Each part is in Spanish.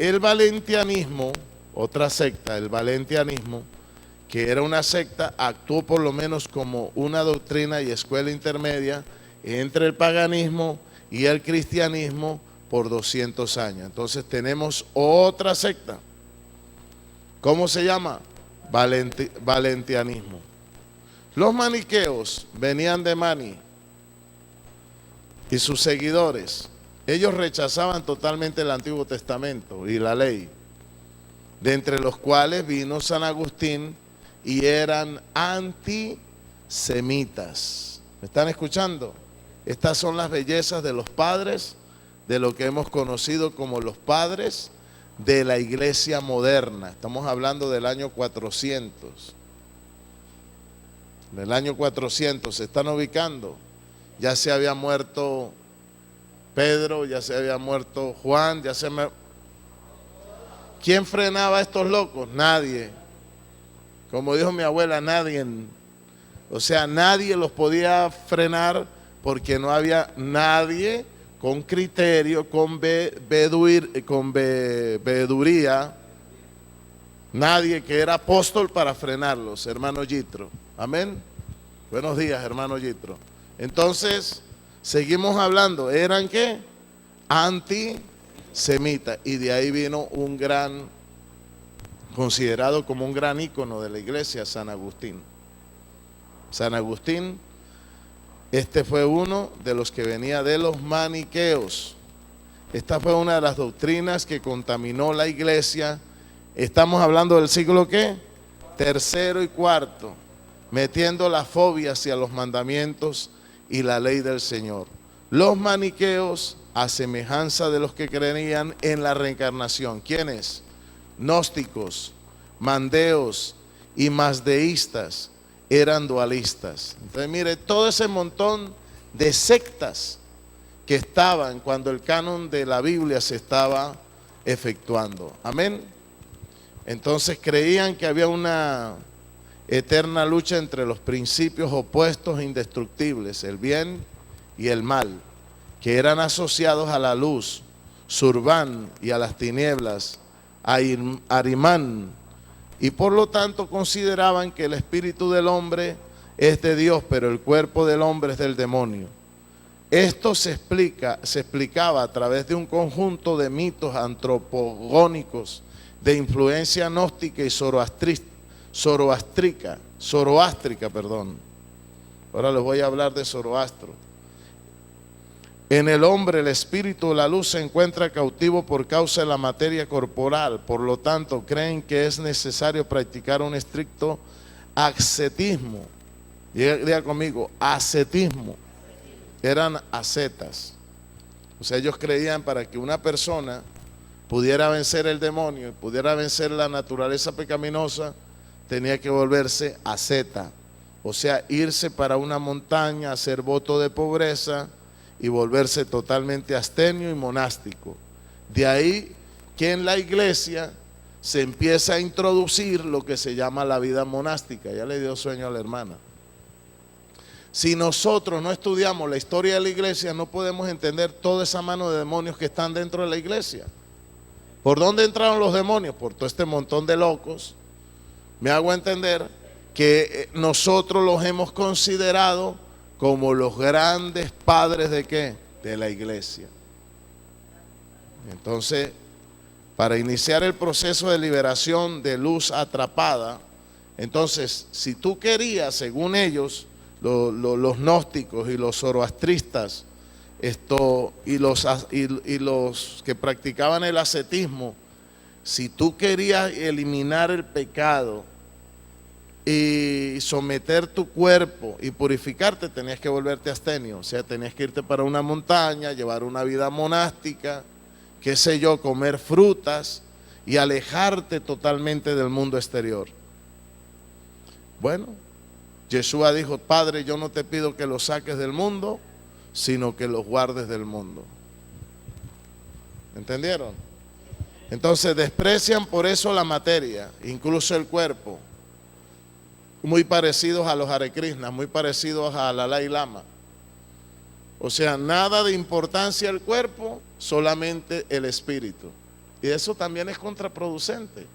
el valentianismo, otra secta, el valentianismo, que era una secta, actuó por lo menos como una doctrina y escuela intermedia entre el paganismo y el cristianismo por 200 años. Entonces tenemos otra secta. ¿Cómo se llama? Valentianismo. Los maniqueos venían de Mani y sus seguidores. Ellos rechazaban totalmente el Antiguo Testamento y la ley, de entre los cuales vino San Agustín, y eran antisemitas. ¿Me están escuchando? Estas son las bellezas de los padres, de lo que hemos conocido como los padres de la iglesia moderna. Estamos hablando del año 400. Del año 400 se están ubicando. Ya se había muerto Pedro, ya se había muerto Juan, ¿Quién frenaba a estos locos? Nadie. Como dijo mi abuela, nadie. O sea, nadie los podía frenar porque no había nadie con criterio, con veeduría, nadie que era apóstol para frenarlos, hermano Yitro. Amén. Buenos días, hermano Yitro. Entonces, seguimos hablando. ¿Eran qué? Antisemitas. Y de ahí vino un gran, considerado como un gran ícono de la iglesia, San Agustín. San Agustín, este fue uno de los que venía de los maniqueos. Esta fue una de las doctrinas que contaminó la iglesia. Estamos hablando del siglo ¿qué? Tercero y cuarto, metiendo la fobia hacia los mandamientos y la ley del Señor. Los maniqueos, a semejanza de los que creían en la reencarnación. ¿Quiénes? Gnósticos, mandeos y mazdeístas eran dualistas. Entonces mire, todo ese montón de sectas que estaban cuando el canon de la Biblia se estaba efectuando. Amén. Entonces creían que había una eterna lucha entre los principios opuestos e indestructibles, el bien y el mal, que eran asociados a la luz, Surván, y a las tinieblas, Arimán, y por lo tanto consideraban que el espíritu del hombre es de Dios, pero el cuerpo del hombre es del demonio. Esto se explicaba a través de un conjunto de mitos antropogónicos de influencia gnóstica y zoroástrica. Ahora les voy a hablar de Zoroastro. En el hombre el espíritu de la luz se encuentra cautivo por causa de la materia corporal, por lo tanto creen que es necesario practicar un estricto ascetismo. Diga conmigo, ascetismo. Eran ascetas. O sea, ellos creían para que una persona pudiera vencer el demonio y pudiera vencer la naturaleza pecaminosa, tenía que volverse asceta. O sea, irse para una montaña, hacer voto de pobreza y volverse totalmente abstemio y monástico. De ahí que en la iglesia se empieza a introducir lo que se llama la vida monástica. Ya le dio sueño a la hermana. Si nosotros no estudiamos la historia de la iglesia, no podemos entender toda esa mano de demonios que están dentro de la iglesia. ¿Por dónde entraron los demonios? Por todo este montón de locos. Me hago entender que nosotros los hemos considerado como los grandes padres de ¿qué? De la iglesia. Entonces, para iniciar el proceso de liberación de luz atrapada, entonces, si tú querías, según ellos, los gnósticos y los zoroastristas, y los que practicaban el ascetismo, si tú querías eliminar el pecado y someter tu cuerpo y purificarte, tenías que volverte abstemio. O sea, tenías que irte para una montaña, llevar una vida monástica, qué sé yo, comer frutas y alejarte totalmente del mundo exterior. Bueno, Yeshua dijo: Padre, yo no te pido que los saques del mundo, sino que los guardes del mundo. ¿Entendieron? Entonces desprecian por eso la materia, incluso el cuerpo. Muy parecidos a los Hare Krishnas, muy parecidos a Dalai Lama. O sea, nada de importancia el cuerpo, solamente el espíritu. Y eso también es contraproducente.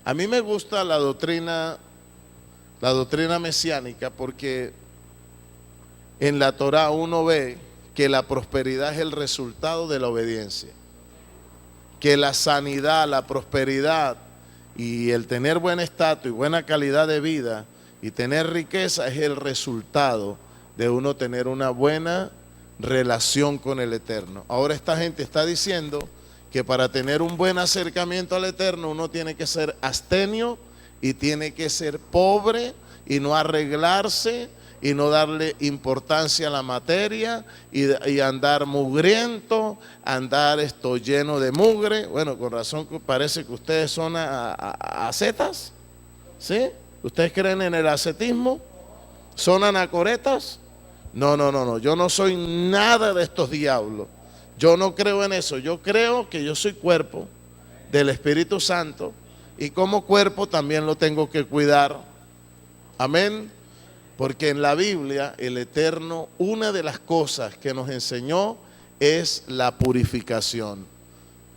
A mí me gusta la doctrina mesiánica, porque en la Torá uno ve que la prosperidad es el resultado de la obediencia, que la sanidad, la prosperidad y el tener buen estatus y buena calidad de vida y tener riqueza es el resultado de uno tener una buena relación con el Eterno. Ahora esta gente está diciendo que para tener un buen acercamiento al Eterno uno tiene que ser abstemio y tiene que ser pobre y no arreglarse y no darle importancia a la materia y andar mugriento, andar lleno de mugre. Bueno, con razón parece que ustedes son ascetas, ¿sí? ¿Ustedes creen en el ascetismo? ¿Son anacoretas? No, yo no soy nada de estos diablos. Yo no creo en eso. Yo creo que yo soy cuerpo del Espíritu Santo y como cuerpo también lo tengo que cuidar. Amén. Porque en la Biblia el Eterno, una de las cosas que nos enseñó es la purificación.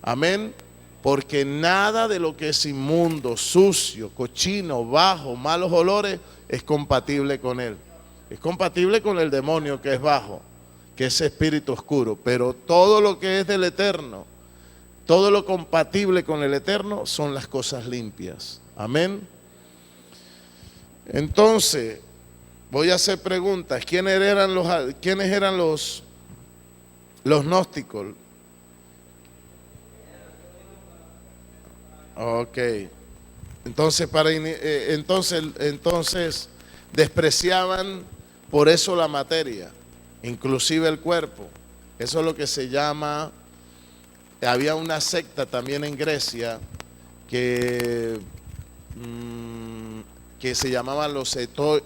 Amén. Porque nada de lo que es inmundo, sucio, cochino, bajo, malos olores es compatible con Él. Es compatible con el demonio que es bajo, que es espíritu oscuro. Pero todo lo que es del Eterno, todo lo compatible con el Eterno son las cosas limpias. Amén. Entonces, voy a hacer preguntas. ¿Quiénes eran los gnósticos? Ok. Entonces, entonces despreciaban por eso la materia, inclusive el cuerpo. Eso es lo que se llama. Había una secta también en Grecia que se llamaban los estoicos,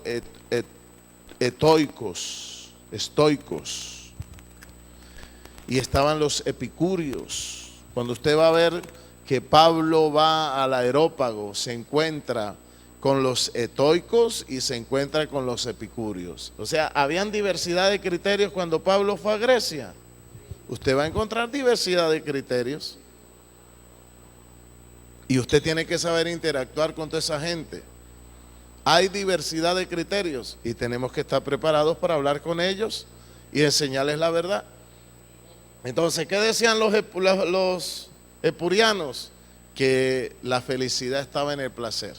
y estaban los epicúreos. Cuando usted va a ver que Pablo va al Areópago, se encuentra con los estoicos y se encuentra con los epicúreos. O sea, habían diversidad de criterios cuando Pablo fue a Grecia. Usted va a encontrar diversidad de criterios y usted tiene que saber interactuar con toda esa gente. Hay diversidad de criterios y tenemos que estar preparados para hablar con ellos y enseñarles la verdad. Entonces, ¿qué decían los epicúreos? Que la felicidad estaba en el placer.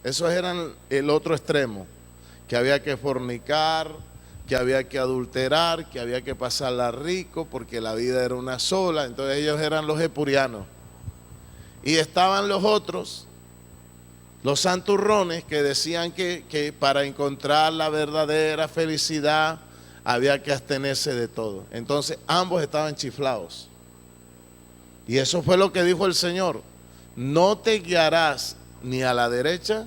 Esos eran el otro extremo, que había que fornicar, que había que adulterar, que había que pasarla rico porque la vida era una sola. Entonces ellos eran los epicúreos. Y estaban los otros, los santurrones, que decían que para encontrar la verdadera felicidad había que abstenerse de todo. Entonces ambos estaban chiflados. Y eso fue lo que dijo el Señor: no te guiarás ni a la derecha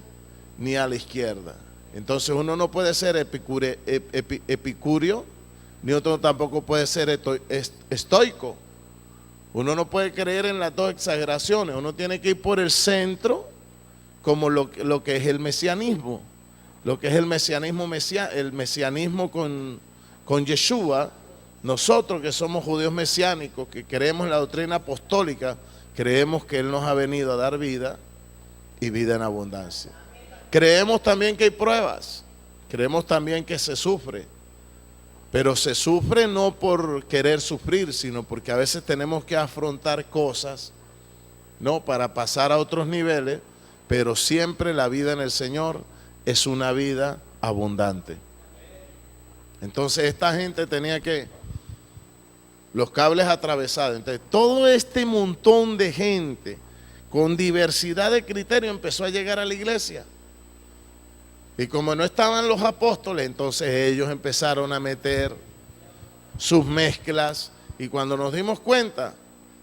ni a la izquierda. Entonces uno no puede ser epicúreo, ni otro tampoco puede ser estoico. Uno no puede creer en las dos exageraciones. Uno tiene que ir por el centro, como lo que es el mesianismo. Lo que es el mesianismo con Yeshua. Nosotros que somos judíos mesiánicos, que creemos en la doctrina apostólica, creemos que Él nos ha venido a dar vida y vida en abundancia. Creemos también que hay pruebas, creemos también que se sufre, pero se sufre no por querer sufrir, sino porque a veces tenemos que afrontar cosas, no para pasar a otros niveles, pero siempre la vida en el Señor es una vida abundante. Entonces esta gente tenía que los cables atravesados. Entonces todo este montón de gente con diversidad de criterios empezó a llegar a la iglesia. Y como no estaban los apóstoles, entonces ellos empezaron a meter sus mezclas. Y cuando nos dimos cuenta,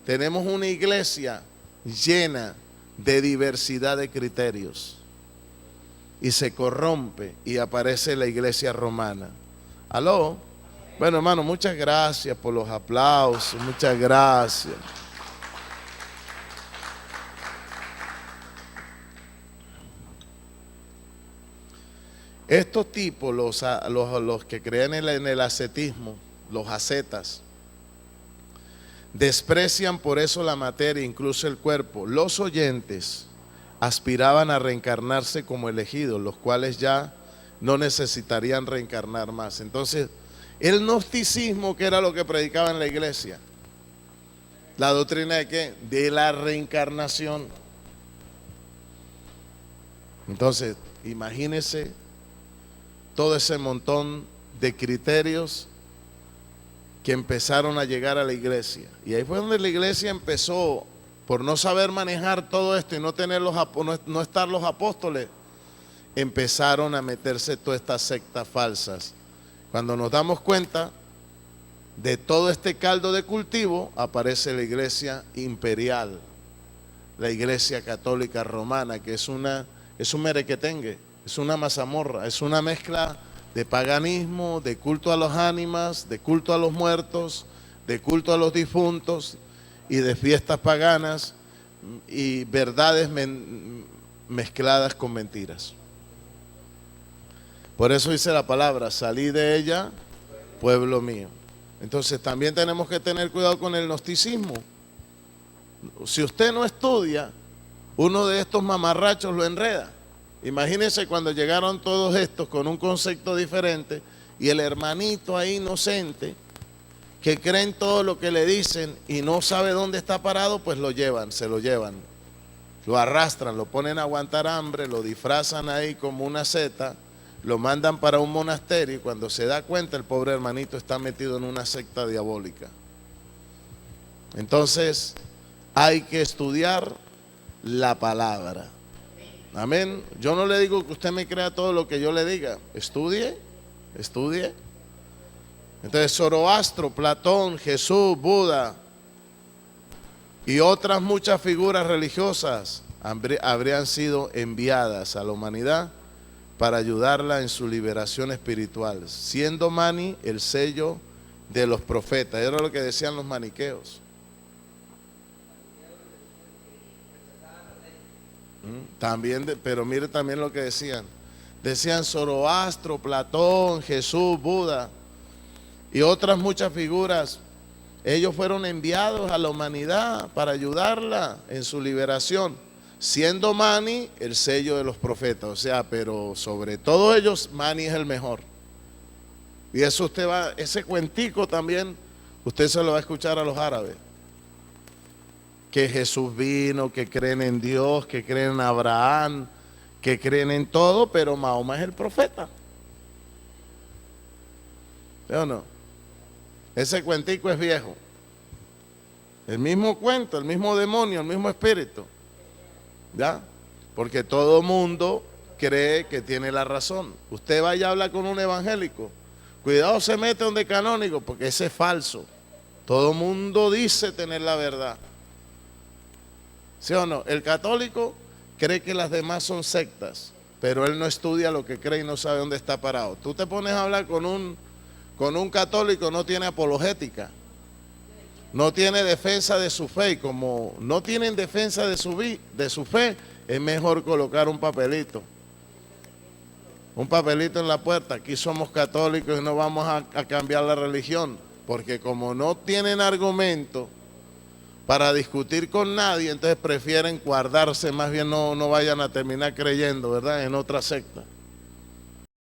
tenemos una iglesia llena de diversidad de criterios. Y se corrompe y aparece la iglesia romana. ¿Aló? Bueno, hermano, muchas gracias por los aplausos. Muchas gracias. Estos tipos, los que creen en el ascetismo, los ascetas, Desprecian por eso la materia, incluso el cuerpo. Los oyentes aspiraban a reencarnarse como elegidos, los cuales ya no necesitarían reencarnar más. Entonces, el gnosticismo, que era lo que predicaba en la iglesia, la doctrina de ¿qué? De la reencarnación. Entonces, imagínese todo ese montón de criterios que empezaron a llegar a la iglesia. Y ahí fue donde la iglesia empezó, por no saber manejar todo esto y no estar los apóstoles, empezaron a meterse todas estas sectas falsas. Cuando nos damos cuenta de todo este caldo de cultivo, aparece la iglesia imperial, la iglesia católica romana, que es un merequetengue, es una mazamorra, es una mezcla de paganismo, de culto a las ánimas, de culto a los muertos, de culto a los difuntos y de fiestas paganas y verdades mezcladas con mentiras. Por eso dice la palabra, salí de ella, pueblo mío. Entonces también tenemos que tener cuidado con el gnosticismo. Si usted no estudia, uno de estos mamarrachos lo enreda. Imagínense cuando llegaron todos estos con un concepto diferente y el hermanito ahí inocente que cree en todo lo que le dicen y no sabe dónde está parado, pues se lo llevan, lo arrastran, lo ponen a aguantar hambre, lo disfrazan ahí como una seta, lo mandan para un monasterio y cuando se da cuenta el pobre hermanito está metido en una secta diabólica. Entonces hay que estudiar la palabra. Amén. Yo no le digo que usted me crea todo lo que yo le diga. Estudie. Entonces Zoroastro, Platón, Jesús, Buda y otras muchas figuras religiosas habrían sido enviadas a la humanidad para ayudarla en su liberación espiritual, siendo Mani el sello de los profetas. Era lo que decían los maniqueos. También, pero mire también lo que decían. Decían Zoroastro, Platón, Jesús, Buda y otras muchas figuras. Ellos fueron enviados a la humanidad para ayudarla en su liberación, siendo Mani el sello de los profetas. O sea, pero sobre todo ellos, Mani es el mejor. Y eso ese cuentico también, usted se lo va a escuchar a los árabes. Que Jesús vino, que creen en Dios, que creen en Abraham, que creen en todo, pero Mahoma es el profeta. ¿Sí o no? Ese cuentico es viejo. El mismo cuento, el mismo demonio, el mismo espíritu. ¿Ya? Porque todo mundo cree que tiene la razón. Usted vaya a hablar con un evangélico, cuidado se mete donde canónico, porque ese es falso. Todo mundo dice tener la verdad. ¿Sí o no? El católico cree que las demás son sectas, pero él no estudia lo que cree y no sabe dónde está parado. Tú te pones a hablar con un católico, no tiene apologética, no tiene defensa de su fe, y como no tienen defensa de su fe, es mejor colocar un papelito en la puerta. Aquí somos católicos y no vamos a cambiar la religión, porque como no tienen argumento para discutir con nadie, entonces prefieren guardarse, más bien no vayan a terminar creyendo, ¿verdad?, en otra secta.